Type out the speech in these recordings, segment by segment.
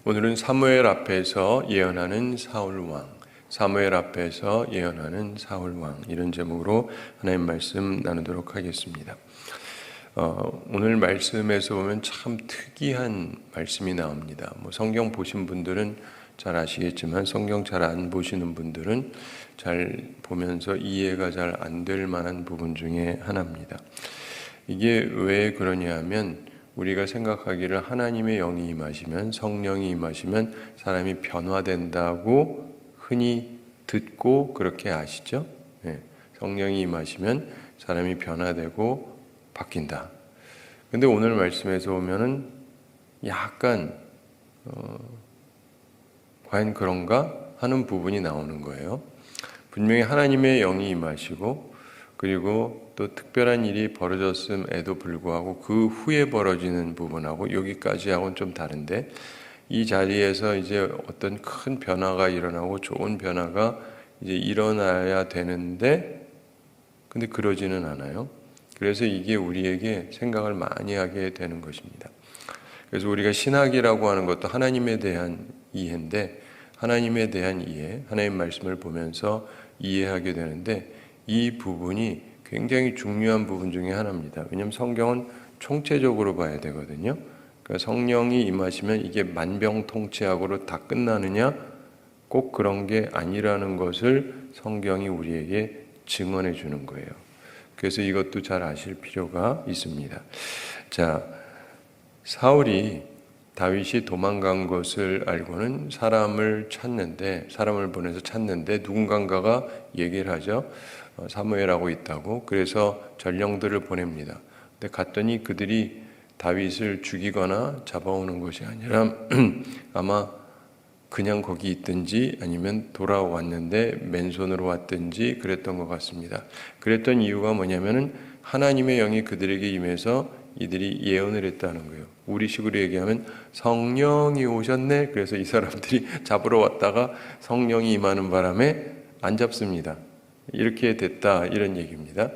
오늘은 사무엘 앞에서 예언하는 사울 왕, 사무엘 앞에서 예언하는 사울 왕, 이런 제목으로 하나님 말씀 나누도록 하겠습니다. 오늘 말씀에서 보면 참 특이한 말씀이 나옵니다. 성경 보신 분들은 잘 아시겠지만 성경 잘 안 보시는 분들은 잘 보면서 이해가 잘 안 될 만한 부분 중에 하나입니다. 이게 왜 그러냐 하면 우리가 생각하기를 하나님의 영이 임하시면, 성령이 임하시면 사람이 변화된다고 흔히 듣고 그렇게 아시죠? 네. 성령이 임하시면 사람이 변화되고 바뀐다. 근데 오늘 말씀에서 보면은 약간 과연 그런가 하는 부분이 나오는 거예요. 분명히 하나님의 영이 임하시고 그리고 또 특별한 일이 벌어졌음에도 불구하고 그 후에 벌어지는 부분하고 여기까지하고는 좀 다른데, 이 자리에서 이제 어떤 큰 변화가 일어나고 좋은 변화가 이제 일어나야 되는데 근데 그러지는 않아요. 그래서 이게 우리에게 생각을 많이 하게 되는 것입니다. 그래서 우리가 신학이라고 하는 것도 하나님에 대한 이해인데, 하나님에 대한 이해, 하나님 말씀을 보면서 이해하게 되는데 이 부분이 굉장히 중요한 부분 중에 하나입니다. 왜냐하면 성경은 총체적으로 봐야 되거든요. 그러니까 성령이 임하시면 이게 만병통치약으로 다 끝나느냐? 꼭 그런 게 아니라는 것을 성경이 우리에게 증언해 주는 거예요. 그래서 이것도 잘 아실 필요가 있습니다. 자, 사울이 다윗이 도망간 것을 알고는 사람을 보내서 찾는데 누군가가 얘기를 하죠. 사무엘하고 있다고. 그래서 전령들을 보냅니다. 근데 갔더니 그들이 다윗을 죽이거나 잡아오는 것이 아니라 아마 그냥 거기 있든지 아니면 돌아왔는데 맨손으로 왔든지 그랬던 것 같습니다. 그랬던 이유가 뭐냐면은 하나님의 영이 그들에게 임해서 이들이 예언을 했다는 거예요. 우리식으로 얘기하면 성령이 오셨네. 그래서 이 사람들이 잡으러 왔다가 성령이 임하는 바람에 안 잡습니다. 이렇게 됐다, 이런 얘기입니다.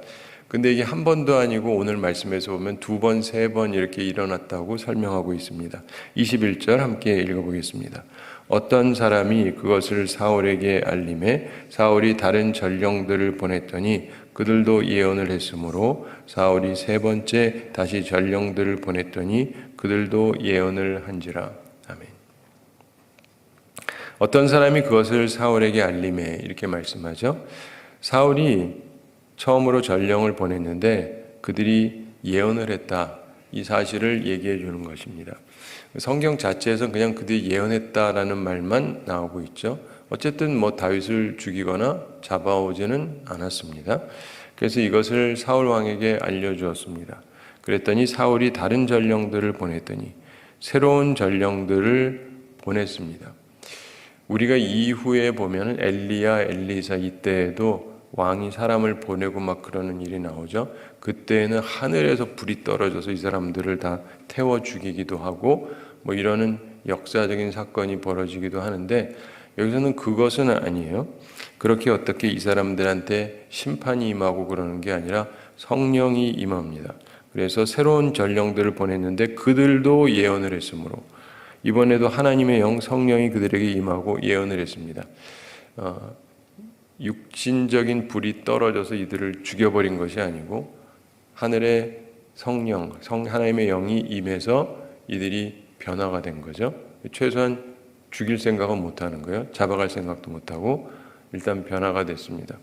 근데 이게 한 번도 아니고 오늘 말씀에서 보면 두 번, 세 번 이렇게 일어났다고 설명하고 있습니다. 21절 함께 읽어보겠습니다. 어떤 사람이 그것을 사울에게 알림해 사울이 다른 전령들을 보냈더니 그들도 예언을 했으므로 사울이 세 번째 다시 전령들을 보냈더니 그들도 예언을 한지라. 아멘. 어떤 사람이 그것을 사울에게 알림해, 이렇게 말씀하죠. 사울이 처음으로 전령을 보냈는데 그들이 예언을 했다, 이 사실을 얘기해 주는 것입니다. 성경 자체에서 그냥 그들이 예언했다라는 말만 나오고 있죠. 어쨌든 다윗을 죽이거나 잡아오지는 않았습니다. 그래서 이것을 사울 왕에게 알려주었습니다. 그랬더니 사울이 다른 전령들을 보냈더니 새로운 전령들을 보냈습니다. 우리가 이후에 보면 엘리야, 엘리사 이때에도 왕이 사람을 보내고 막 그러는 일이 나오죠. 그때는 하늘에서 불이 떨어져서 이 사람들을 다 태워 죽이기도 하고 이러는 역사적인 사건이 벌어지기도 하는데, 여기서는 그것은 아니에요. 그렇게 어떻게 이 사람들한테 심판이 임하고 그러는 게 아니라 성령이 임합니다. 그래서 새로운 전령들을 보냈는데 그들도 예언을 했으므로, 이번에도 하나님의 영 성령이 그들에게 임하고 예언을 했습니다. 육신적인 불이 떨어져서 이들을 죽여버린 것이 아니고 하늘의 성령, 하나님의 영이 임해서 이들이 변화가 된 거죠. 최소한 죽일 생각은 못하는 거예요. 잡아갈 생각도 못하고 일단 변화가 됐습니다.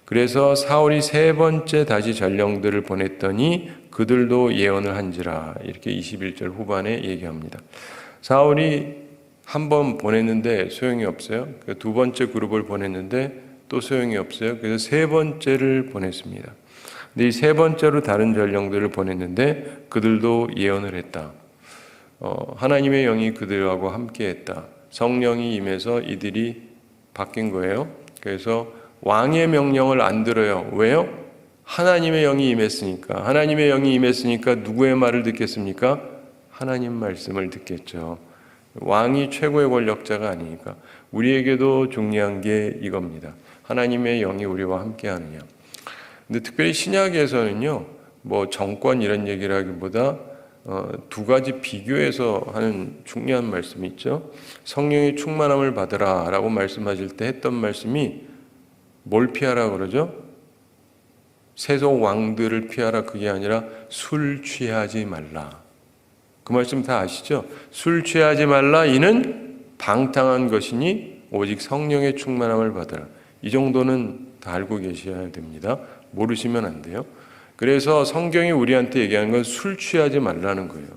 그래서 사울이 세 번째 다시 전령들을 보냈더니 그들도 예언을 한지라, 이렇게 21절 후반에 얘기합니다. 사울이 한 번 보냈는데 소용이 없어요. 두 번째 그룹을 보냈는데 또 소용이 없어요. 그래서 세 번째를 보냈습니다. 근데 이 세 번째로 다른 전령들을 보냈는데 그들도 예언을 했다. 하나님의 영이 그들하고 함께 했다. 성령이 임해서 이들이 바뀐 거예요. 그래서 왕의 명령을 안 들어요. 왜요? 하나님의 영이 임했으니까. 하나님의 영이 임했으니까 누구의 말을 듣겠습니까? 하나님 말씀을 듣겠죠. 왕이 최고의 권력자가 아니니까. 우리에게도 중요한 게 이겁니다. 하나님의 영이 우리와 함께 하느냐. 근데 특별히 신약에서는요, 정권 이런 얘기를 하기보다 두 가지 비교해서 하는 중요한 말씀이 있죠. 성령의 충만함을 받으라 라고 말씀하실 때 했던 말씀이 뭘 피하라 그러죠? 세속 왕들을 피하라, 그게 아니라 술 취하지 말라. 그 말씀 다 아시죠? 술 취하지 말라, 이는 방탕한 것이니 오직 성령의 충만함을 받으라. 이 정도는 다 알고 계셔야 됩니다. 모르시면 안 돼요. 그래서 성경이 우리한테 얘기하는 건 술 취하지 말라는 거예요.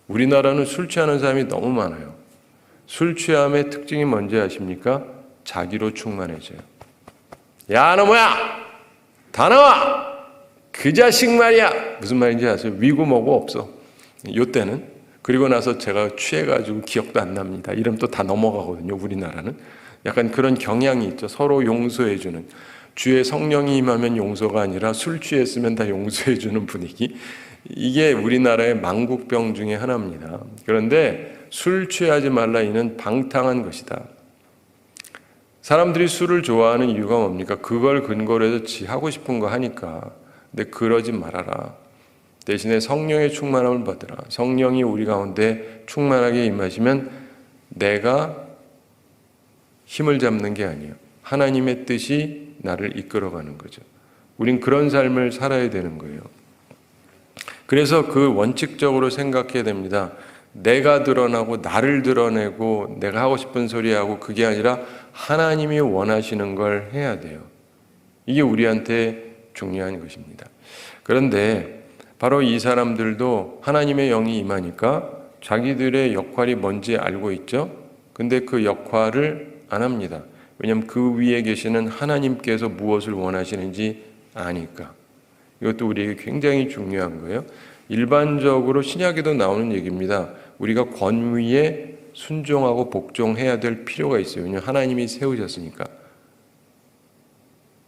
우리나라는 술 취하는 사람이 너무 많아요. 술 취함의 특징이 뭔지 아십니까? 자기로 충만해져요. 야, 너 뭐야? 다 나와! 그 자식 말이야! 무슨 말인지 아세요? 위고 뭐고 없어. 요때는. 그리고 나서 제가 취해가지고 기억도 안 납니다. 이러면 또 다 넘어가거든요, 우리나라는. 약간 그런 경향이 있죠. 서로 용서해주는. 주의 성령이 임하면 용서가 아니라 술 취했으면 다 용서해주는 분위기. 이게 우리나라의 망국병 중에 하나입니다. 그런데 술 취하지 말라, 이는 방탕한 것이다. 사람들이 술을 좋아하는 이유가 뭡니까? 그걸 근거로 해서 지 하고 싶은 거 하니까. 근데 그러지 말아라. 대신에 성령의 충만함을 받으라. 성령이 우리 가운데 충만하게 임하시면 내가 힘을 잡는 게 아니에요. 하나님의 뜻이 나를 이끌어가는 거죠. 우린 그런 삶을 살아야 되는 거예요. 그래서 그 원칙적으로 생각해야 됩니다. 내가 드러나고 나를 드러내고 내가 하고 싶은 소리 하고, 그게 아니라 하나님이 원하시는 걸 해야 돼요. 이게 우리한테 중요한 것입니다. 그런데 바로 이 사람들도 하나님의 영이 임하니까 자기들의 역할이 뭔지 알고 있죠. 근데 그 역할을 안 합니다. 왜냐하면 그 위에 계시는 하나님께서 무엇을 원하시는지 아니까. 이것도 우리에게 굉장히 중요한 거예요. 일반적으로 신약에도 나오는 얘기입니다. 우리가 권위에 순종하고 복종해야 될 필요가 있어요. 왜냐하면 하나님이 세우셨으니까.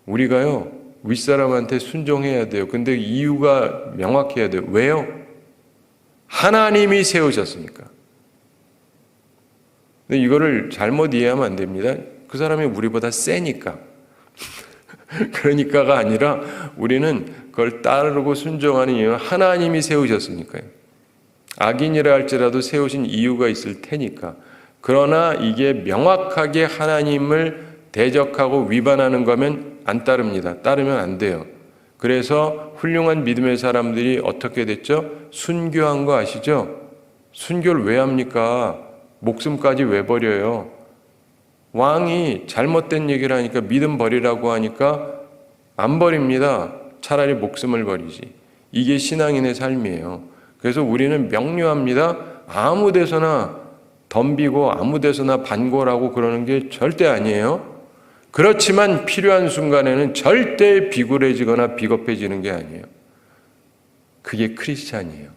우리가요, 윗사람한테 순종해야 돼요. 근데 이유가 명확해야 돼요. 왜요? 하나님이 세우셨으니까. 근데 이거를 잘못 이해하면 안 됩니다. 그 사람이 우리보다 세니까. 그러니까가 아니라 우리는 그걸 따르고 순종하는 이유는 하나님이 세우셨으니까요. 악인이라 할지라도 세우신 이유가 있을 테니까. 그러나 이게 명확하게 하나님을 대적하고 위반하는 거면 안 따릅니다. 따르면 안 돼요. 그래서 훌륭한 믿음의 사람들이 어떻게 됐죠? 순교한 거 아시죠? 순교를 왜 합니까? 목숨까지 왜 버려요? 왕이 잘못된 얘기를 하니까, 믿음 버리라고 하니까 안 버립니다. 차라리 목숨을 버리지. 이게 신앙인의 삶이에요. 그래서 우리는 명료합니다. 아무 데서나 덤비고 아무 데서나 반골하고 그러는 게 절대 아니에요. 그렇지만 필요한 순간에는 절대 비굴해지거나 비겁해지는 게 아니에요. 그게 크리스찬이에요.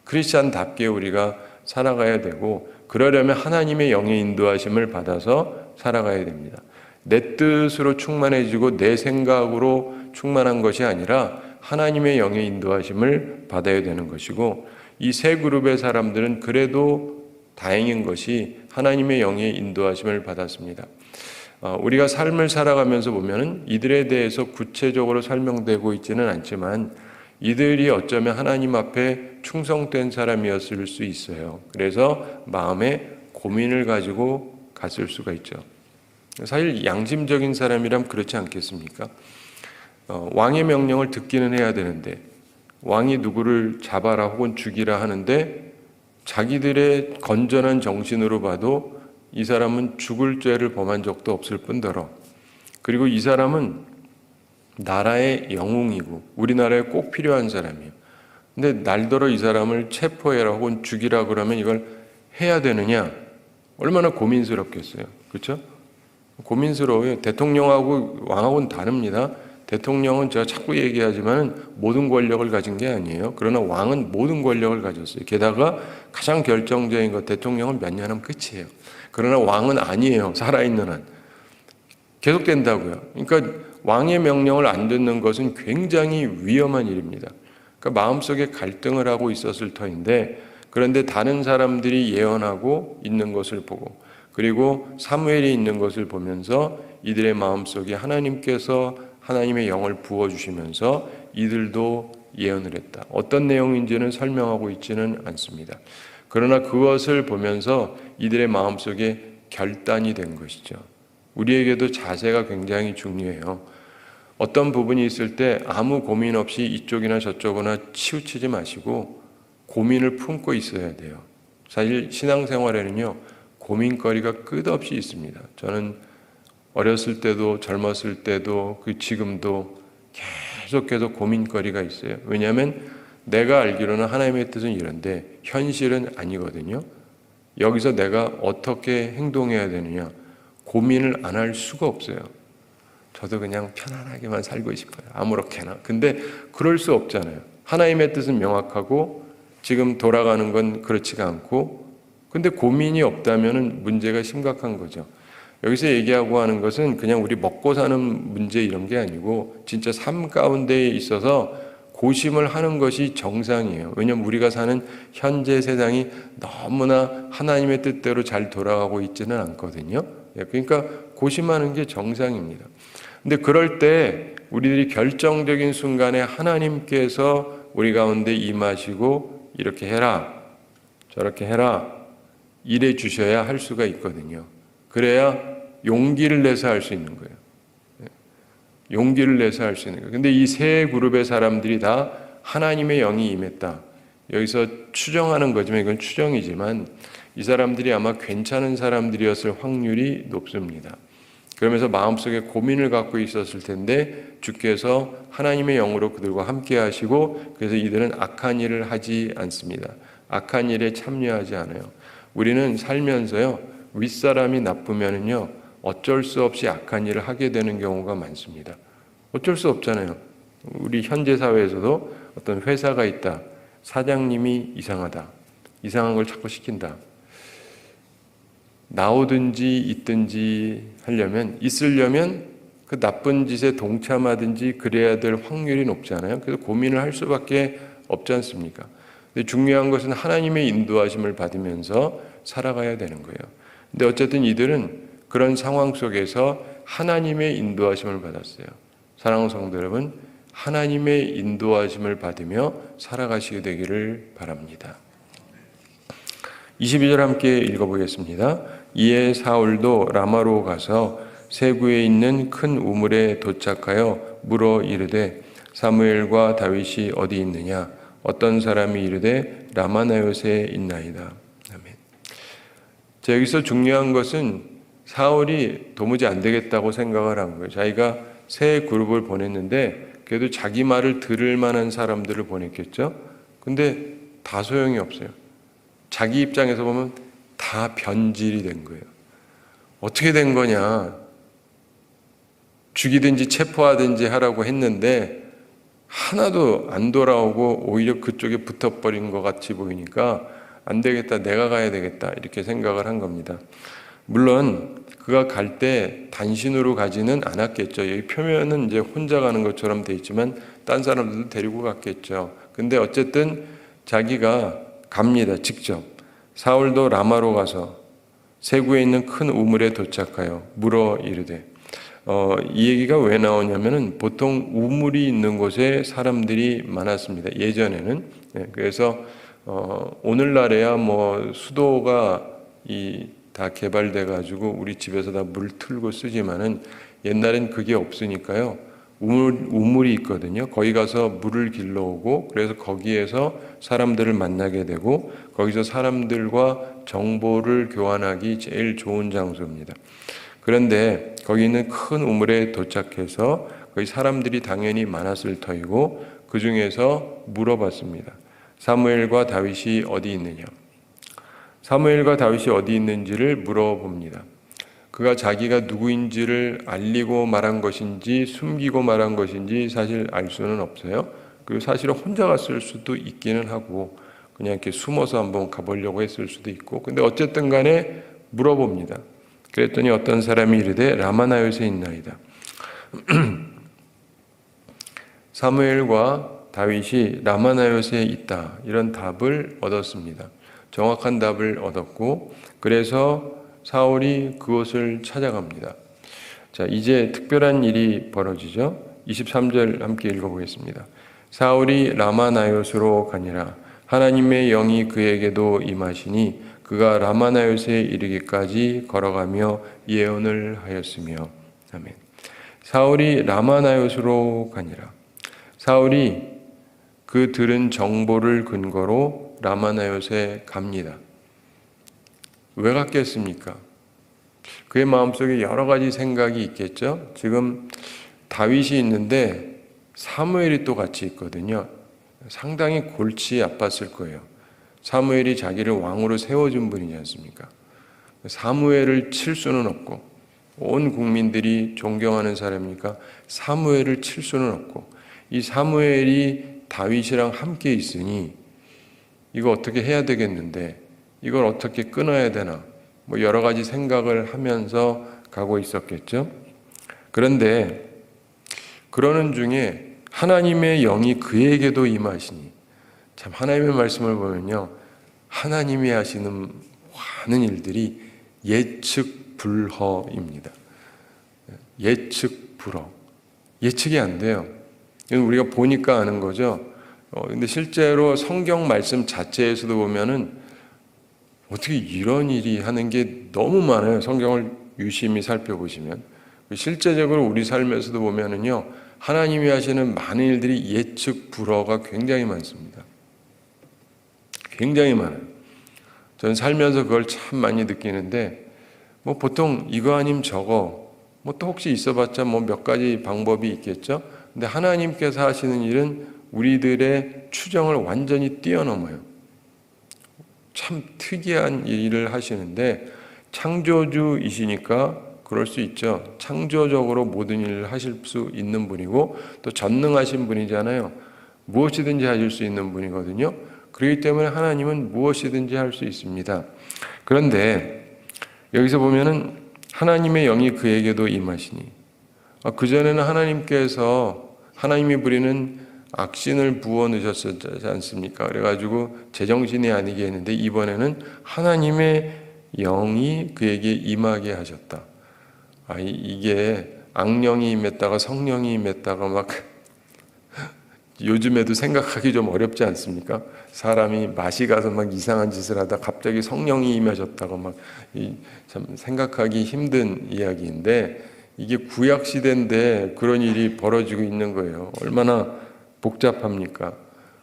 크리스찬답게 우리가 살아가야 되고, 그러려면 하나님의 영의 인도하심을 받아서 살아가야 됩니다. 내 뜻으로 충만해지고 내 생각으로 충만한 것이 아니라 하나님의 영의 인도하심을 받아야 되는 것이고, 이 세 그룹의 사람들은 그래도 다행인 것이 하나님의 영의 인도하심을 받았습니다. 우리가 삶을 살아가면서 보면 이들에 대해서 구체적으로 설명되고 있지는 않지만 이들이 어쩌면 하나님 앞에 충성된 사람이었을 수 있어요. 그래서 마음에 고민을 가지고 갔을 수가 있죠. 사실 양심적인 사람이라면 그렇지 않겠습니까? 왕의 명령을 듣기는 해야 되는데, 왕이 누구를 잡아라 혹은 죽이라 하는데 자기들의 건전한 정신으로 봐도 이 사람은 죽을 죄를 범한 적도 없을 뿐더러, 그리고 이 사람은 나라의 영웅이고 우리나라에 꼭 필요한 사람이에요. 근데 날더러 이 사람을 체포해라 혹은 죽이라 그러면 이걸 해야 되느냐? 얼마나 고민스럽겠어요. 그렇죠? 고민스러워요. 대통령하고 왕하고는 다릅니다. 대통령은 제가 자꾸 얘기하지만 모든 권력을 가진 게 아니에요. 그러나 왕은 모든 권력을 가졌어요. 게다가 가장 결정적인 것, 대통령은 몇 년 하면 끝이에요. 그러나 왕은 아니에요. 살아있는 한. 계속된다고요. 그러니까 왕의 명령을 안 듣는 것은 굉장히 위험한 일입니다. 그러니까 마음속에 갈등을 하고 있었을 터인데, 그런데 다른 사람들이 예언하고 있는 것을 보고, 그리고 사무엘이 있는 것을 보면서 이들의 마음속에 하나님께서 하나님의 영을 부어주시면서 이들도 예언을 했다. 어떤 내용인지는 설명하고 있지는 않습니다. 그러나 그것을 보면서 이들의 마음속에 결단이 된 것이죠. 우리에게도 자세가 굉장히 중요해요. 어떤 부분이 있을 때 아무 고민 없이 이쪽이나 저쪽이나 치우치지 마시고 고민을 품고 있어야 돼요. 사실 신앙생활에는요, 고민거리가 끝없이 있습니다. 저는 어렸을 때도 젊었을 때도 지금도 계속해서 고민거리가 있어요. 왜냐하면 내가 알기로는 하나님의 뜻은 이런데 현실은 아니거든요. 여기서 내가 어떻게 행동해야 되느냐 고민을 안 할 수가 없어요. 저도 그냥 편안하게만 살고 싶어요. 아무렇게나. 근데 그럴 수 없잖아요. 하나님의 뜻은 명확하고 지금 돌아가는 건 그렇지가 않고, 근데 고민이 없다면 문제가 심각한 거죠. 여기서 얘기하고 하는 것은 그냥 우리 먹고 사는 문제 이런 게 아니고 진짜 삶 가운데에 있어서 고심을 하는 것이 정상이에요. 왜냐하면 우리가 사는 현재 세상이 너무나 하나님의 뜻대로 잘 돌아가고 있지는 않거든요. 그러니까 고심하는 게 정상입니다. 근데 그럴 때 우리들이 결정적인 순간에 하나님께서 우리 가운데 임하시고 이렇게 해라, 저렇게 해라, 이래 주셔야 할 수가 있거든요. 그래야 용기를 내서 할 수 있는 거예요. 용기를 내서 할 수 있는 거예요. 근데 이 세 그룹의 사람들이 다 하나님의 영이 임했다. 여기서 추정하는 거지만 이건 추정이지만 이 사람들이 아마 괜찮은 사람들이었을 확률이 높습니다. 그러면서 마음속에 고민을 갖고 있었을 텐데 주께서 하나님의 영으로 그들과 함께 하시고 그래서 이들은 악한 일을 하지 않습니다. 악한 일에 참여하지 않아요. 우리는 살면서요, 윗사람이 나쁘면은요, 어쩔 수 없이 악한 일을 하게 되는 경우가 많습니다. 어쩔 수 없잖아요. 우리 현재 사회에서도 어떤 회사가 있다. 사장님이 이상하다. 이상한 걸 자꾸 시킨다. 나오든지 있든지 있으려면 그 나쁜 짓에 동참하든지 그래야 될 확률이 높잖아요. 그래서 고민을 할 수밖에 없지 않습니까? 근데 중요한 것은 하나님의 인도하심을 받으면서 살아가야 되는 거예요. 근데 어쨌든 이들은 그런 상황 속에서 하나님의 인도하심을 받았어요. 사랑하는 성도 여러분, 하나님의 인도하심을 받으며 살아가시게 되기를 바랍니다. 22절 함께 읽어보겠습니다. 이에 사울도 라마로 가서 세구에 있는 큰 우물에 도착하여 물어 이르되 사무엘과 다윗이 어디 있느냐? 어떤 사람이 이르되 라마나요스에 있나이다. 아멘. 자, 여기서 중요한 것은 사울이 도무지 안 되겠다고 생각을 한 거예요. 자기가 세 그룹을 보냈는데 그래도 자기 말을 들을 만한 사람들을 보냈겠죠. 근데 다 소용이 없어요. 자기 입장에서 보면 다 변질이 된 거예요. 어떻게 된 거냐? 죽이든지 체포하든지 하라고 했는데 하나도 안 돌아오고 오히려 그쪽에 붙어버린 것 같이 보이니까 안 되겠다, 내가 가야 되겠다 이렇게 생각을 한 겁니다. 물론 그가 갈 때 단신으로 가지는 않았겠죠. 여기 표면은 이제 혼자 가는 것처럼 돼 있지만 딴 사람들도 데리고 갔겠죠. 근데 어쨌든 자기가 갑니다. 직접. 사울도 라마로 가서 세구에 있는 큰 우물에 도착하여 물어 이르되, 이 얘기가 왜 나오냐면은 보통 우물이 있는 곳에 사람들이 많았습니다. 예전에는. 그래서 오늘날에야 뭐 수도가 다 개발돼 가지고 우리 집에서 다 물 틀고 쓰지만은 옛날엔 그게 없으니까요. 우물이 있거든요. 거기 가서 물을 길러오고 그래서 거기에서 사람들을 만나게 되고 거기서 사람들과 정보를 교환하기 제일 좋은 장소입니다. 그런데 거기 있는 큰 우물에 도착해서 거기 사람들이 당연히 많았을 터이고 그 중에서 물어봤습니다. 사무엘과 다윗이 어디 있느냐? 사무엘과 다윗이 어디 있는지를 물어봅니다. 그가 자기가 누구인지를 알리고 말한 것인지 숨기고 말한 것인지 사실 알 수는 없어요. 그리고 사실은 혼자 갔을 수도 있기는 하고 그냥 이렇게 숨어서 한번 가보려고 했을 수도 있고, 근데 어쨌든 간에 물어봅니다. 그랬더니 어떤 사람이 이르되 라마나요스에 있나이다. 사무엘과 다윗이 라마나요스에 있다, 이런 답을 얻었습니다. 정확한 답을 얻었고 그래서 사울이 그곳을 찾아갑니다. 자, 이제 특별한 일이 벌어지죠. 23절 함께 읽어보겠습니다. 사울이 라마나요스로 가니라. 하나님의 영이 그에게도 임하시니 그가 라마나요스에 이르기까지 걸어가며 예언을 하였으며. 아멘. 사울이 라마나요스로 가니라. 사울이 그 들은 정보를 근거로 라마나요스에 갑니다. 왜 갔겠습니까? 그의 마음속에 여러 가지 생각이 있겠죠. 지금 다윗이 있는데 사무엘이 또 같이 있거든요. 상당히 골치 아팠을 거예요. 사무엘이 자기를 왕으로 세워준 분이지 않습니까? 사무엘을 칠 수는 없고, 온 국민들이 존경하는 사람이니까 사무엘을 칠 수는 없고, 이 사무엘이 다윗이랑 함께 있으니 이거 어떻게 해야 되겠는데, 이걸 어떻게 끊어야 되나, 뭐 여러 가지 생각을 하면서 가고 있었겠죠. 그런데 그러는 중에 하나님의 영이 그에게도 임하시니, 참 하나님의 말씀을 보면요, 하나님이 하시는 많은 일들이 예측 불허입니다. 예측 불허. 예측이 안 돼요. 이건 우리가 보니까 아는 거죠. 근데 실제로 성경 말씀 자체에서도 보면은 어떻게 이런 일이 하는 게 너무 많아요. 성경을 유심히 살펴보시면. 실제적으로 우리 삶에서도 보면은요, 하나님이 하시는 많은 일들이 예측 불허가 굉장히 많습니다. 굉장히 많아요. 저는 살면서 그걸 참 많이 느끼는데, 뭐 보통 이거 아님 저거, 뭐 또 혹시 있어봤자 뭐 몇 가지 방법이 있겠죠. 근데 하나님께서 하시는 일은 우리들의 추정을 완전히 뛰어넘어요. 참 특이한 일을 하시는데, 창조주이시니까 그럴 수 있죠. 창조적으로 모든 일을 하실 수 있는 분이고 또 전능하신 분이잖아요. 무엇이든지 하실 수 있는 분이거든요. 그렇기 때문에 하나님은 무엇이든지 할 수 있습니다. 그런데 여기서 보면은 하나님의 영이 그에게도 임하시니, 그전에는 하나님께서 하나님이 부리는 악신을 부어 넣으셨지 않습니까? 그래가지고 제정신이 아니게 했는데, 이번에는 하나님의 영이 그에게 임하게 하셨다. 이게 악령이 임했다가 성령이 임했다가 막 요즘에도 생각하기 좀 어렵지 않습니까? 사람이 맛이 가서 막 이상한 짓을 하다 갑자기 성령이 임하셨다가 막 참 생각하기 힘든 이야기인데, 이게 구약 시대인데 그런 일이 벌어지고 있는 거예요. 얼마나 복잡합니까?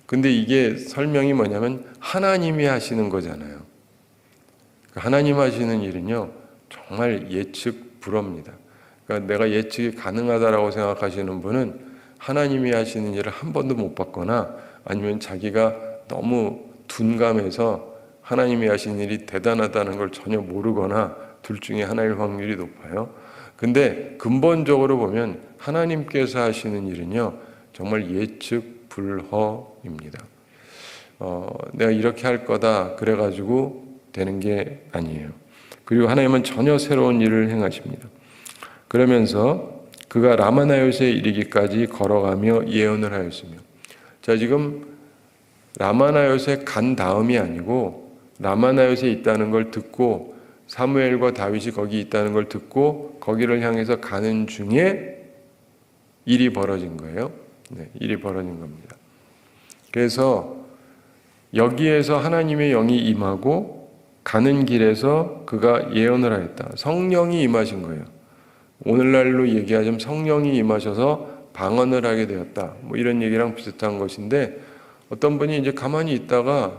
근데 이게 설명이 뭐냐면 하나님이 하시는 거잖아요. 하나님 하시는 일은요, 정말 예측 불허입니다. 그러니까 내가 예측이 가능하다라고 생각하시는 분은 하나님이 하시는 일을 한 번도 못 봤거나, 아니면 자기가 너무 둔감해서 하나님이 하시는 일이 대단하다는 걸 전혀 모르거나, 둘 중에 하나일 확률이 높아요. 근데 근본적으로 보면 하나님께서 하시는 일은요, 정말 예측 불허입니다. 내가 이렇게 할 거다 그래가지고 되는 게 아니에요. 그리고 하나님은 전혀 새로운 일을 행하십니다. 그러면서 그가 라마나요스에 이르기까지 걸어가며 예언을 하였으며. 자, 지금 라마나요스에 간 다음이 아니고, 라마나요스에 있다는 걸 듣고, 사무엘과 다윗이 거기 있다는 걸 듣고 거기를 향해서 가는 중에 일이 벌어진 거예요. 네, 일이 벌어진 겁니다. 그래서 여기에서 하나님의 영이 임하고 가는 길에서 그가 예언을 하였다. 성령이 임하신 거예요. 오늘날로 얘기하자면 성령이 임하셔서 방언을 하게 되었다. 뭐 이런 얘기랑 비슷한 것인데, 어떤 분이 이제 가만히 있다가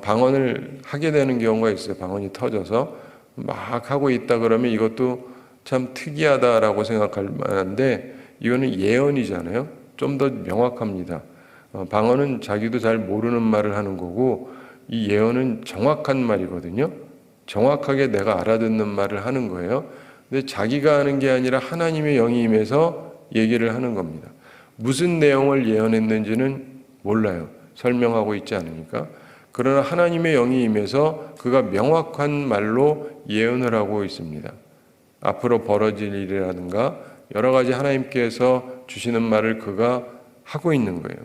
방언을 하게 되는 경우가 있어요. 방언이 터져서 막 하고 있다 그러면 이것도 참 특이하다라고 생각할 만한데, 이거는 예언이잖아요. 좀 더 명확합니다. 방언은 자기도 잘 모르는 말을 하는 거고, 이 예언은 정확한 말이거든요. 정확하게 내가 알아듣는 말을 하는 거예요. 근데 자기가 하는 게 아니라 하나님의 영이 임해서 얘기를 하는 겁니다. 무슨 내용을 예언했는지는 몰라요. 설명하고 있지 않으니까. 그러나 하나님의 영이 임해서 그가 명확한 말로 예언을 하고 있습니다. 앞으로 벌어질 일이라든가 여러 가지 하나님께서 주시는 말을 그가 하고 있는 거예요.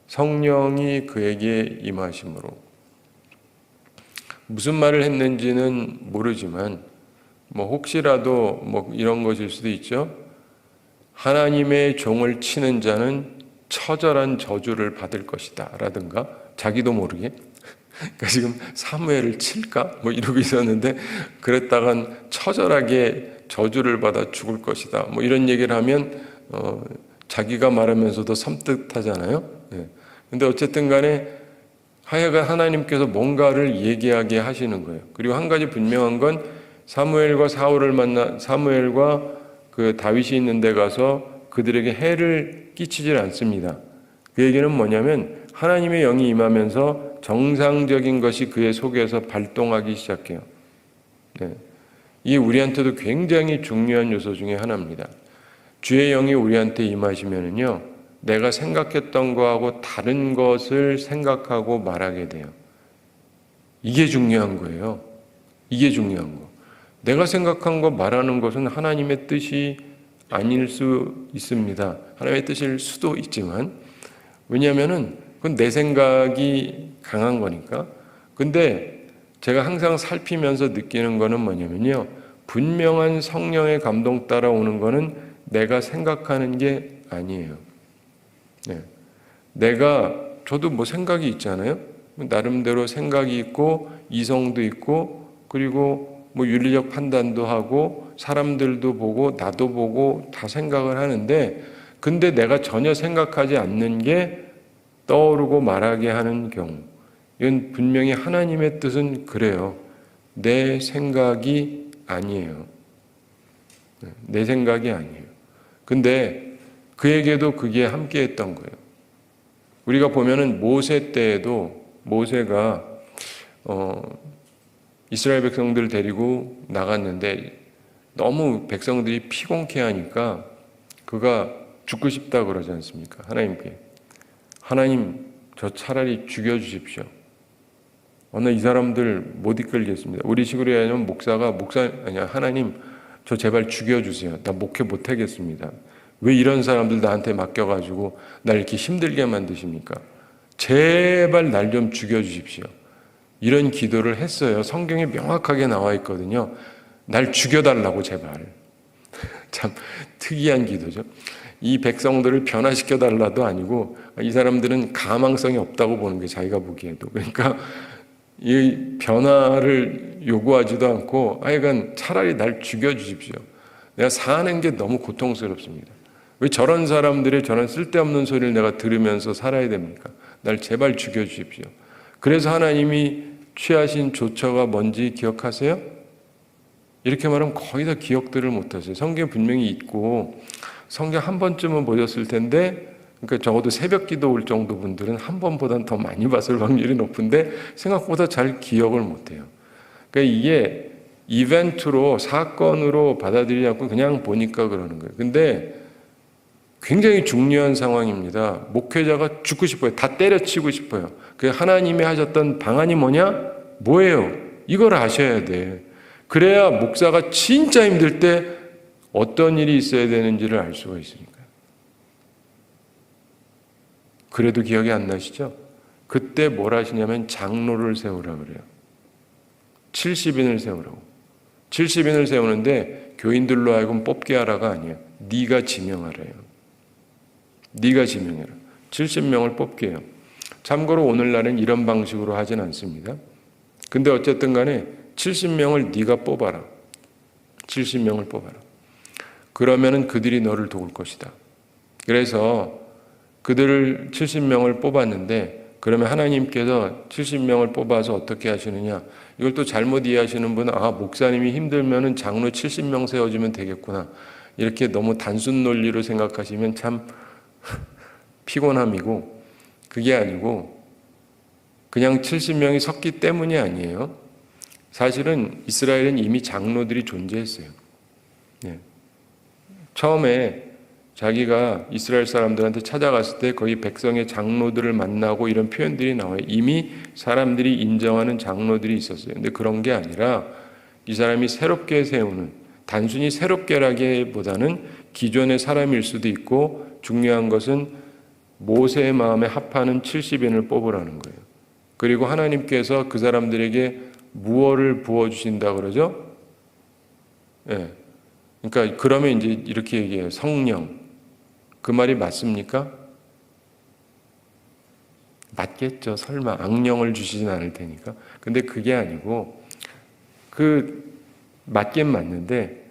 성령이 그에게 임하심으로. 무슨 말을 했는지는 모르지만 뭐 혹시라도 뭐 이런 것일 수도 있죠. 하나님의 종을 치는 자는 처절한 저주를 받을 것이다 라든가 자기도 모르게 그러니까 지금 사무엘을 칠까? 뭐 이러고 있었는데 그랬다간 처절하게 저주를 받아 죽을 것이다 뭐 이런 얘기를 하면 자기가 말하면서도 섬뜩하잖아요. 예. 근데 어쨌든 간에 하여간 하나님께서 뭔가를 얘기하게 하시는 거예요. 그리고 한 가지 분명한 건 사무엘과 그 다윗이 있는 데 가서 그들에게 해를 끼치질 않습니다. 그 얘기는 뭐냐면 하나님의 영이 임하면서 정상적인 것이 그의 속에서 발동하기 시작해요. 네. 이게 우리한테도 굉장히 중요한 요소 중에 하나입니다. 주의 영이 우리한테 임하시면은요, 내가 생각했던 거하고 다른 것을 생각하고 말하게 돼요. 이게 중요한 거예요. 이게 중요한 거. 내가 생각한 거 말하는 것은 하나님의 뜻이 아닐 수 있습니다. 하나님의 뜻일 수도 있지만, 왜냐하면은 그건 내 생각이 강한 거니까. 근데 제가 항상 살피면서 느끼는 거는 뭐냐면요, 분명한 성령의 감동 따라 오는 거는 내가 생각하는 게 아니에요. 네. 저도 뭐 생각이 있잖아요. 나름대로 생각이 있고, 이성도 있고, 그리고 뭐 윤리적 판단도 하고, 사람들도 보고, 나도 보고, 다 생각을 하는데, 근데 내가 전혀 생각하지 않는 게 떠오르고 말하게 하는 경우. 이건 분명히 하나님의 뜻은 그래요. 내 생각이 아니에요. 내 생각이 아니에요. 근데 그에게도 그게 함께 했던 거예요. 우리가 보면은 모세 때에도 모세가 이스라엘 백성들을 데리고 나갔는데 너무 백성들이 피곤케 하니까 그가 죽고 싶다 그러지 않습니까? 하나님께. 하나님, 저 차라리 죽여주십시오. 오늘 이 사람들 못 이끌겠습니다. 우리 식으로 하면 하나님, 저 제발 죽여주세요. 나 목회 못하겠습니다. 왜 이런 사람들 나한테 맡겨가지고 날 이렇게 힘들게 만드십니까? 제발 날 좀 죽여주십시오. 이런 기도를 했어요. 성경에 명확하게 나와 있거든요. 날 죽여달라고 제발. 참 특이한 기도죠. 이 백성들을 변화시켜달라도 아니고 이 사람들은 가망성이 없다고 보는 게 자기가 보기에도. 그러니까 이 변화를 요구하지도 않고 하여간 차라리 날 죽여주십시오. 내가 사는 게 너무 고통스럽습니다. 왜 저런 사람들의 저런 쓸데없는 소리를 내가 들으면서 살아야 됩니까? 날 제발 죽여주십시오. 그래서 하나님이 취하신 조처가 뭔지 기억하세요? 이렇게 말하면 거의 다 기억들을 못하세요. 성경에 분명히 있고 성경 한 번쯤은 보셨을 텐데 그러니까 적어도 새벽 기도 올 정도 분들은 한 번보다는 더 많이 봤을 확률이 높은데 생각보다 잘 기억을 못해요. 그러니까 이게 이벤트로 사건으로 받아들이지 않고 그냥 보니까 그러는 거예요. 근데 굉장히 중요한 상황입니다. 목회자가 죽고 싶어요. 다 때려치고 싶어요. 그 하나님이 하셨던 방안이 뭐예요? 이걸 아셔야 돼. 그래야 목사가 진짜 힘들 때 어떤 일이 있어야 되는지를 알 수가 있으니까요. 그래도 기억이 안 나시죠? 그때 뭘 하시냐면 장로를 세우라 그래요. 70인을 세우라고. 70인을 세우는데 교인들로 하여금 뽑게 하라가 아니에요. 네가 지명하래요. 네가 지명해라. 70명을 뽑게 해요. 참고로 오늘날은 이런 방식으로 하진 않습니다. 근데 어쨌든 간에 70명을 네가 뽑아라. 70명을 뽑아라. 그러면은 그들이 너를 도울 것이다. 그래서 그들을 70명을 뽑았는데 그러면 하나님께서 70명을 뽑아서 어떻게 하시느냐? 이걸 또 잘못 이해하시는 분은 목사님이 힘들면은 장로 70명 세워주면 되겠구나. 이렇게 너무 단순 논리로 생각하시면 참 피곤함이고 그게 아니고 그냥 70명이 섰기 때문이 아니에요. 사실은 이스라엘은 이미 장로들이 존재했어요. 네. 처음에 자기가 이스라엘 사람들한테 찾아갔을 때 거기 백성의 장로들을 만나고 이런 표현들이 나와요. 이미 사람들이 인정하는 장로들이 있었어요. 근데 그런 게 아니라 이 사람이 새롭게 세우는, 단순히 새롭게라기보다는 기존의 사람일 수도 있고 중요한 것은 모세의 마음에 합하는 70인을 뽑으라는 거예요. 그리고 하나님께서 그 사람들에게 무엇을 부어주신다 그러죠? 예. 그러니까 그러면 이제 이렇게 얘기해요. 성령. 그 말이 맞습니까? 맞겠죠. 설마 악령을 주시진 않을 테니까. 근데 그게 아니고 맞긴 맞는데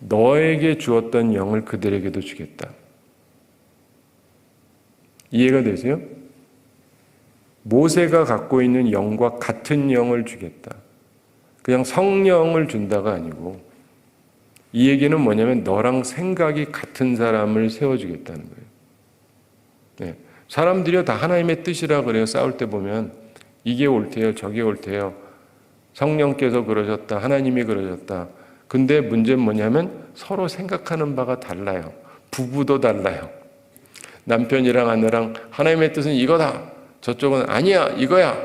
너에게 주었던 영을 그들에게도 주겠다. 이해가 되세요? 모세가 갖고 있는 영과 같은 영을 주겠다. 그냥 성령을 준다가 아니고 이 얘기는 뭐냐면 너랑 생각이 같은 사람을 세워주겠다는 거예요. 네. 사람들이 다 하나님의 뜻이라 그래요. 싸울 때 보면 이게 옳대요, 저게 옳대요. 성령께서 그러셨다, 하나님이 그러셨다. 근데 문제는 뭐냐면 서로 생각하는 바가 달라요. 부부도 달라요. 남편이랑 아내랑 하나님의 뜻은 이거다, 저쪽은 아니야, 이거야.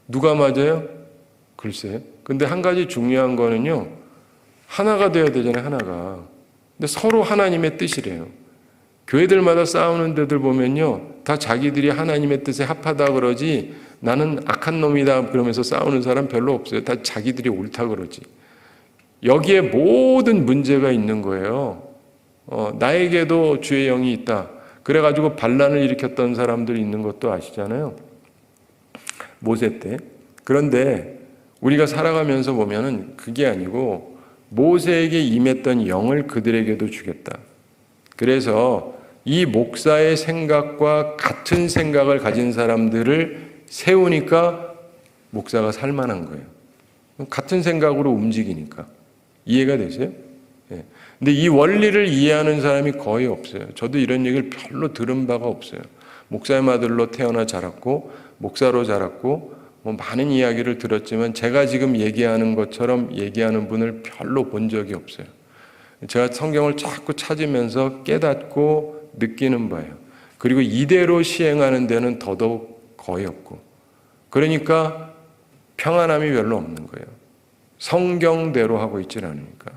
누가 맞아요? 글쎄요. 근데 한 가지 중요한 거는요, 하나가 되어야 되잖아요, 하나가. 근데 서로 하나님의 뜻이래요. 교회들마다 싸우는 데들 보면요, 다 자기들이 하나님의 뜻에 합하다 그러지 나는 악한 놈이다 그러면서 싸우는 사람 별로 없어요. 다 자기들이 옳다 그러지. 여기에 모든 문제가 있는 거예요. 나에게도 주의 영이 있다. 그래가지고 반란을 일으켰던 사람들이 있는 것도 아시잖아요. 모세 때. 그런데 우리가 살아가면서 보면은 그게 아니고 모세에게 임했던 영을 그들에게도 주겠다. 그래서 이 목사의 생각과 같은 생각을 가진 사람들을 세우니까 목사가 살만한 거예요. 같은 생각으로 움직이니까. 이해가 되세요? 예. 근데 이 원리를 이해하는 사람이 거의 없어요. 저도 이런 얘기를 별로 들은 바가 없어요. 목사의 아들로 태어나 자랐고 목사로 자랐고 많은 이야기를 들었지만 제가 지금 얘기하는 것처럼 얘기하는 분을 별로 본 적이 없어요. 제가 성경을 자꾸 찾으면서 깨닫고 느끼는 바예요. 그리고 이대로 시행하는 데는 더더욱 거의 없고. 그러니까 평안함이 별로 없는 거예요. 성경대로 하고 있질 않으니까.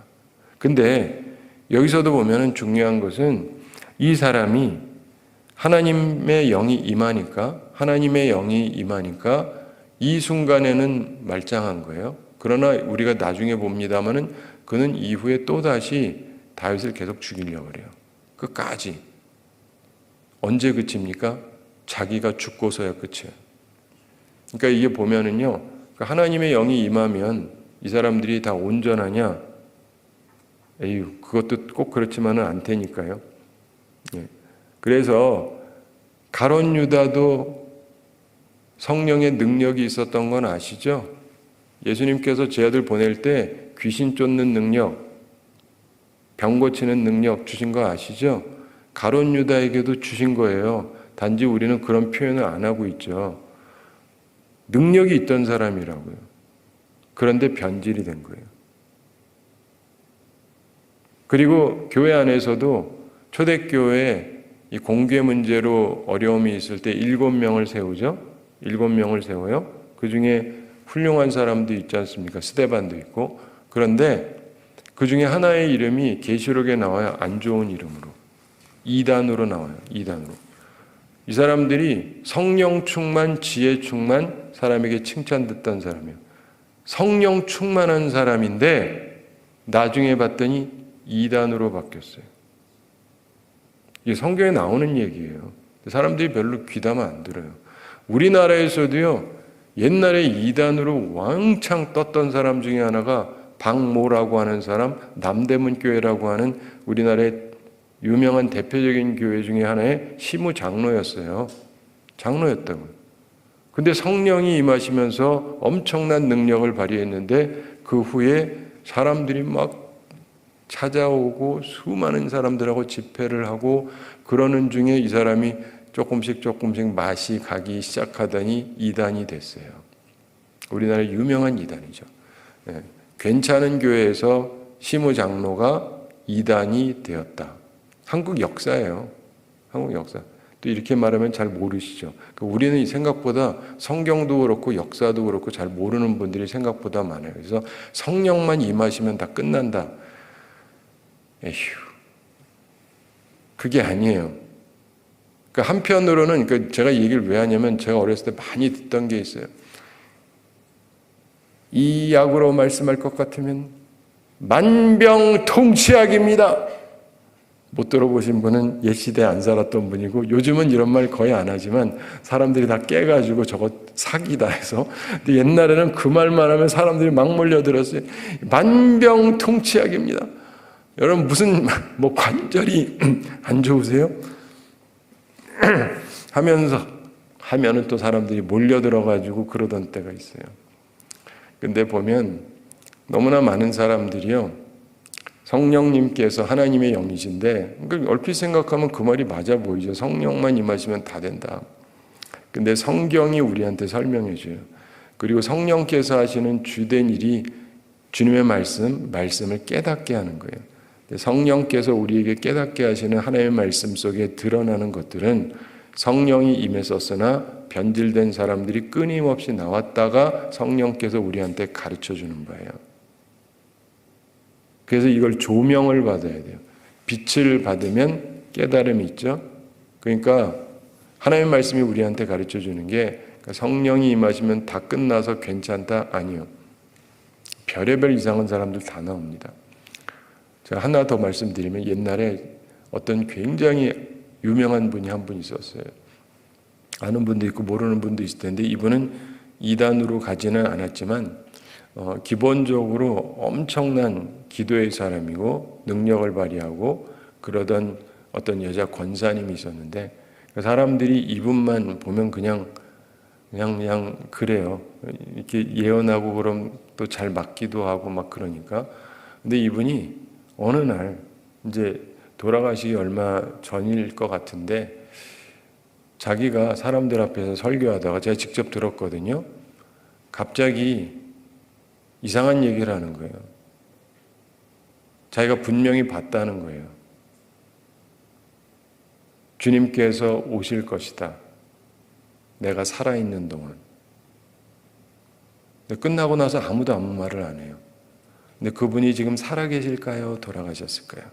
근데 여기서도 보면은 중요한 것은 이 사람이 하나님의 영이 임하니까, 이 순간에는 말짱한 거예요. 그러나 우리가 나중에 봅니다마는 그는 이후에 또다시 다윗을 계속 죽이려고 그래요. 끝까지. 언제 끝입니까? 자기가 죽고서야 끝이에요. 그러니까 이게 보면은요, 하나님의 영이 임하면 이 사람들이 다 온전하냐? 에휴, 그것도 꼭 그렇지만은 않다니까요. 예. 그래서 가룟 유다도 성령의 능력이 있었던 건 아시죠? 예수님께서 제 아들 보낼 때 귀신 쫓는 능력, 병 고치는 능력 주신 거 아시죠? 가룟 유다에게도 주신 거예요. 단지 우리는 그런 표현을 안 하고 있죠. 능력이 있던 사람이라고요. 그런데 변질이 된 거예요. 그리고 교회 안에서도 초대교회 이 공개 문제로 어려움이 있을 때 7명을 세우죠. 7명을 세워요. 그 중에 훌륭한 사람도 있지 않습니까? 스데반도 있고. 그런데 그 중에 하나의 이름이 계시록에 나와요. 안 좋은 이름으로. 이단으로 나와요. 이단으로. 이 사람들이 성령 충만, 지혜 충만, 사람에게 칭찬 듣던 사람이에요. 성령 충만한 사람인데 나중에 봤더니 이단으로 바뀌었어요. 이게 성경에 나오는 얘기예요. 사람들이 별로 귀담아 안 들어요. 우리나라에서도요, 옛날에 이단으로 왕창 떴던 사람 중에 하나가 박모라고 하는 사람, 남대문 교회라고 하는 우리나라의 유명한 대표적인 교회 중에 하나의 시무 장로였어요. 장로였다고요. 근데 성령이 임하시면서 엄청난 능력을 발휘했는데 그 후에 사람들이 막 찾아오고 수많은 사람들하고 집회를 하고 그러는 중에 이 사람이 조금씩 맛이 가기 시작하더니 이단이 됐어요. 우리나라의 유명한 이단이죠. 네. 괜찮은 교회에서 시무 장로가 이단이 되었다. 한국 역사예요. 한국 역사. 또 이렇게 말하면 잘 모르시죠. 우리는 생각보다 성경도 그렇고 역사도 그렇고 잘 모르는 분들이 생각보다 많아요. 그래서 성령만 임하시면 다 끝난다. 에휴, 그게 아니에요. 한편으로는 제가 이 얘기를 왜 하냐면 제가 어렸을 때 많이 듣던 게 있어요. 이 약으로 말씀할 것 같으면 만병통치약입니다. 못 들어보신 분은 옛 시대에 안 살았던 분이고, 요즘은 이런 말 거의 안 하지만 사람들이 다 깨가지고 저거 사기다 해서. 근데 옛날에는 그 말만 하면 사람들이 막 몰려들었어요. 만병통치약입니다. 여러분 무슨 뭐 관절이 안 좋으세요? 하면은 또 사람들이 몰려들어가지고 그러던 때가 있어요. 근데 보면 너무나 많은 사람들이요, 성령님께서 하나님의 영이신데, 그러니까 얼핏 생각하면 그 말이 맞아 보이죠. 성령만 임하시면 다 된다. 근데 성경이 우리한테 설명해 줘요. 그리고 성령께서 하시는 주된 일이 주님의 말씀을 깨닫게 하는 거예요. 성령께서 우리에게 깨닫게 하시는 하나님의 말씀 속에 드러나는 것들은 성령이 임했었으나 변질된 사람들이 끊임없이 나왔다가 성령께서 우리한테 가르쳐 주는 거예요. 그래서 이걸 조명을 받아야 돼요. 빛을 받으면 깨달음이 있죠. 그러니까 하나님의 말씀이 우리한테 가르쳐 주는 게, 성령이 임하시면 다 끝나서 괜찮다? 아니요. 별의별 이상한 사람들 다 나옵니다. 제가 하나 더 말씀드리면, 옛날에 어떤 굉장히 유명한 분이 한 분 있었어요. 아는 분도 있고 모르는 분도 있을 텐데, 이분은 이단으로 가지는 않았지만 기본적으로 엄청난 기도의 사람이고 능력을 발휘하고 그러던 어떤 여자 권사님이 있었는데, 사람들이 이분만 보면 그냥 그래요. 이렇게 예언하고 그럼 또 잘 맞기도 하고 막 그러니까. 근데 이분이 어느 날 이제 돌아가시기 얼마 전일 것 같은데, 자기가 사람들 앞에서 설교하다가, 제가 직접 들었거든요, 갑자기 이상한 얘기를 하는 거예요. 자기가 분명히 봤다는 거예요. 주님께서 오실 것이다, 내가 살아있는 동안. 근데 끝나고 나서 아무도 아무 말을 안 해요. 근데 그분이 지금 살아계실까요? 돌아가셨을까요?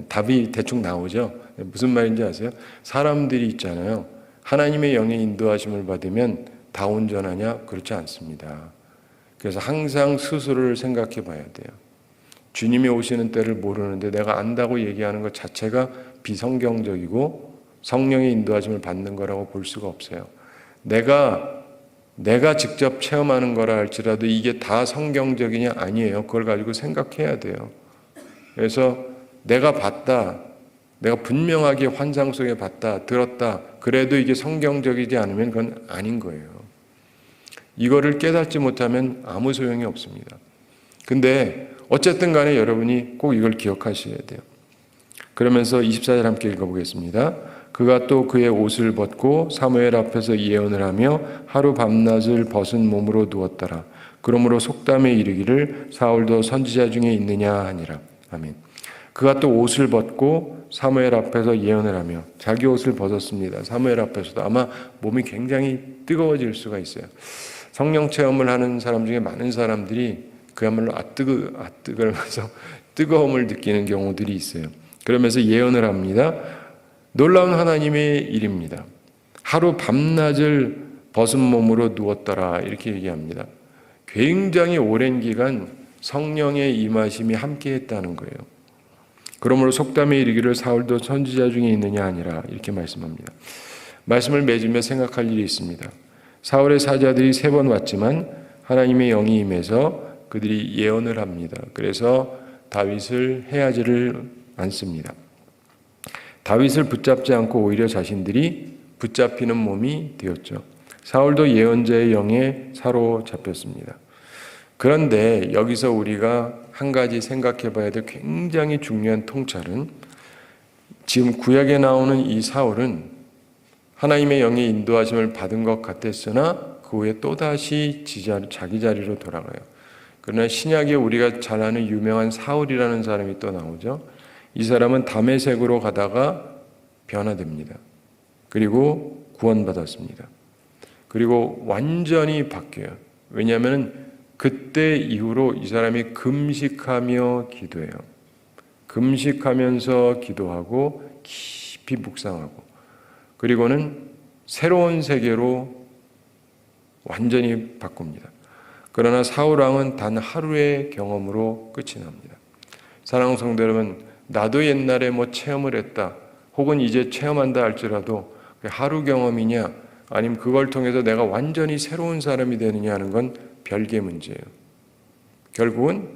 답이 대충 나오죠. 무슨 말인지 아세요? 사람들이 있잖아요, 하나님의 영의 인도하심을 받으면 다 온전하냐? 그렇지 않습니다. 그래서 항상 스스로를 생각해 봐야 돼요. 주님이 오시는 때를 모르는데 내가 안다고 얘기하는 것 자체가 비성경적이고 성령의 인도하심을 받는 거라고 볼 수가 없어요. 내가 직접 체험하는 거라 할지라도 이게 다 성경적이냐? 아니에요. 그걸 가지고 생각해야 돼요. 그래서 내가 봤다, 내가 분명하게 환상 속에 봤다, 들었다, 그래도 이게 성경적이지 않으면 그건 아닌 거예요. 이거를 깨닫지 못하면 아무 소용이 없습니다. 근데 어쨌든 간에 여러분이 꼭 이걸 기억하셔야 돼요. 그러면서 24절 함께 읽어보겠습니다. 그가 또 그의 옷을 벗고 사무엘 앞에서 예언을 하며 하루 밤낮을 벗은 몸으로 누웠더라. 그러므로 속담에 이르기를 사울도 선지자 중에 있느냐 하니라. 아멘. 그가 또 옷을 벗고 사무엘 앞에서 예언을 하며, 자기 옷을 벗었습니다. 사무엘 앞에서도. 아마 몸이 굉장히 뜨거워질 수가 있어요. 성령 체험을 하는 사람 중에 많은 사람들이 그야말로 아뜨거면서 뜨거움을 느끼는 경우들이 있어요. 그러면서 예언을 합니다. 놀라운 하나님의 일입니다. 하루 밤낮을 벗은 몸으로 누웠더라, 이렇게 얘기합니다. 굉장히 오랜 기간 성령의 임하심이 함께했다는 거예요. 그러므로 속담에 이르기를 사울도 선지자 중에 있느냐 아니라, 이렇게 말씀합니다. 말씀을 맺으며 생각할 일이 있습니다. 사울의 사자들이 3번 왔지만 하나님의 영이 임해서 그들이 예언을 합니다. 그래서 다윗을 해하지를 않습니다. 다윗을 붙잡지 않고 오히려 자신들이 붙잡히는 몸이 되었죠. 사울도 예언자의 영에 사로잡혔습니다. 그런데 여기서 우리가 한 가지 생각해 봐야 될 굉장히 중요한 통찰은, 지금 구약에 나오는 이 사울은 하나님의 영의 인도하심을 받은 것 같았으나 그 후에 또다시 자기 자리로 돌아가요. 그러나 신약에 우리가 잘 아는 유명한 사울이라는 사람이 또 나오죠. 이 사람은 다메섹으로 가다가 변화됩니다. 그리고 구원받았습니다. 그리고 완전히 바뀌어요. 왜냐하면 그때 이후로 이 사람이 금식하며 기도해요. 금식하면서 기도하고 깊이 묵상하고, 그리고는 새로운 세계로 완전히 바꿉니다. 그러나 사울왕은 단 하루의 경험으로 끝이 납니다. 사랑하는 성도 여러분, 나도 옛날에 뭐 체험을 했다, 혹은 이제 체험한다 할지라도 하루 경험이냐, 아니면 그걸 통해서 내가 완전히 새로운 사람이 되느냐 하는 건 별개의 문제예요. 결국은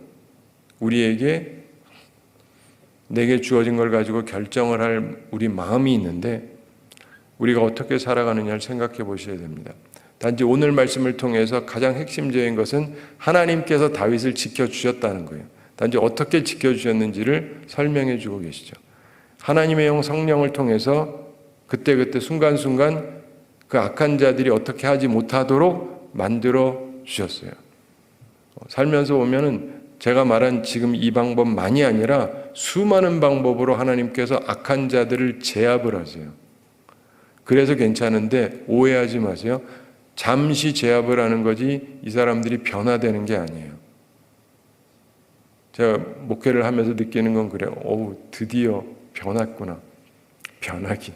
우리에게 내게 주어진 걸 가지고 결정을 할 우리 마음이 있는데 우리가 어떻게 살아가느냐를 생각해 보셔야 됩니다. 단지 오늘 말씀을 통해서 가장 핵심적인 것은 하나님께서 다윗을 지켜주셨다는 거예요. 단지 어떻게 지켜주셨는지를 설명해 주고 계시죠. 하나님의 영 성령을 통해서 그때그때 순간순간 그 악한 자들이 어떻게 하지 못하도록 만들어 주셨어요. 살면서 보면은 제가 말한 지금 이 방법만이 아니라 수많은 방법으로 하나님께서 악한 자들을 제압을 하세요. 그래서 괜찮은데 오해하지 마세요. 잠시 제압을 하는 거지 이 사람들이 변화되는 게 아니에요. 제가 목회를 하면서 느끼는 건 그래요. 드디어 변했구나. 변하긴.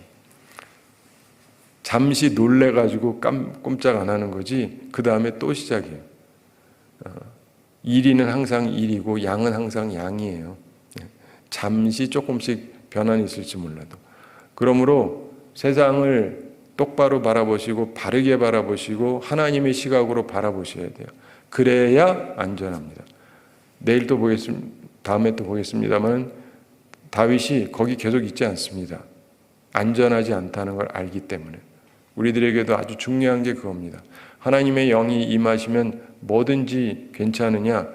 잠시 놀래가지고 꼼짝 안 하는 거지 그 다음에 또 시작이에요. 일이는 항상 일이고 양은 항상 양이에요. 잠시 조금씩 변화는 있을지 몰라도. 그러므로 세상을 똑바로 바라보시고 바르게 바라보시고 하나님의 시각으로 바라보셔야 돼요. 그래야 안전합니다. 내일 또 보겠습니다. 다음에 또 보겠습니다만 다윗이 거기 계속 있지 않습니다. 안전하지 않다는 걸 알기 때문에. 우리들에게도 아주 중요한 게 그겁니다. 하나님의 영이 임하시면 뭐든지 괜찮으냐?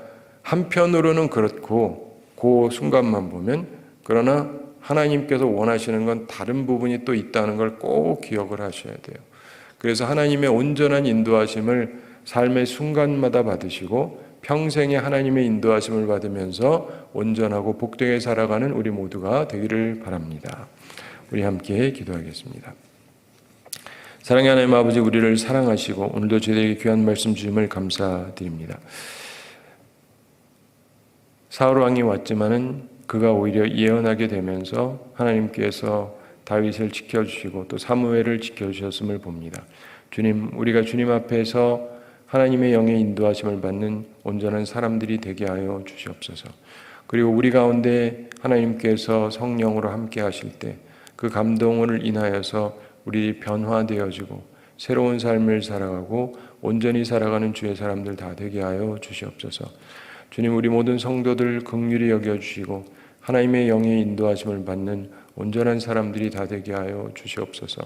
한편으로는 그렇고 그 순간만 보면, 그러나 하나님께서 원하시는 건 다른 부분이 또 있다는 걸 꼭 기억을 하셔야 돼요. 그래서 하나님의 온전한 인도하심을 삶의 순간마다 받으시고 평생에 하나님의 인도하심을 받으면서 온전하고 복되게 살아가는 우리 모두가 되기를 바랍니다. 우리 함께 기도하겠습니다. 사랑의 하나님 아버지, 우리를 사랑하시고 오늘도 저희에게 귀한 말씀 주심을 감사드립니다. 사울 왕이 왔지만은 그가 오히려 예언하게 되면서 하나님께서 다윗을 지켜주시고 또 사무엘을 지켜주셨음을 봅니다. 주님, 우리가 주님 앞에서 하나님의 영의 인도하심을 받는 온전한 사람들이 되게 하여 주시옵소서. 그리고 우리 가운데 하나님께서 성령으로 함께 하실 때 그 감동을 인하여서 우리 변화되어지고 새로운 삶을 살아가고 온전히 살아가는 주의 사람들 다 되게 하여 주시옵소서. 주님, 우리 모든 성도들 긍휼히 여겨주시고 하나님의 영의 인도하심을 받는 온전한 사람들이 다 되게 하여 주시옵소서.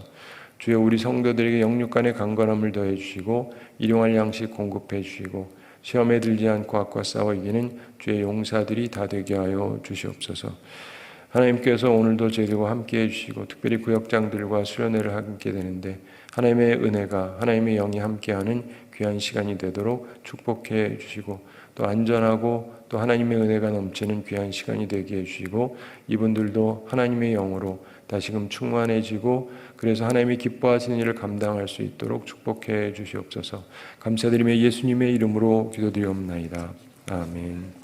주여, 우리 성도들에게 영육간의 강건함을 더해 주시고 일용할 양식 공급해 주시고 시험에 들지 않고 악과 싸워 이기는 주의 용사들이 다 되게 하여 주시옵소서. 하나님께서 오늘도 저희들과 함께해 주시고 특별히 구역장들과 수련회를 함께 되는데 하나님의 은혜가, 하나님의 영이 함께하는 귀한 시간이 되도록 축복해 주시고 또 안전하고 또 하나님의 은혜가 넘치는 귀한 시간이 되게 해주시고 이분들도 하나님의 영으로 다시금 충만해지고 그래서 하나님이 기뻐하시는 일을 감당할 수 있도록 축복해 주시옵소서. 감사드리며 예수님의 이름으로 기도드리옵나이다. 아멘.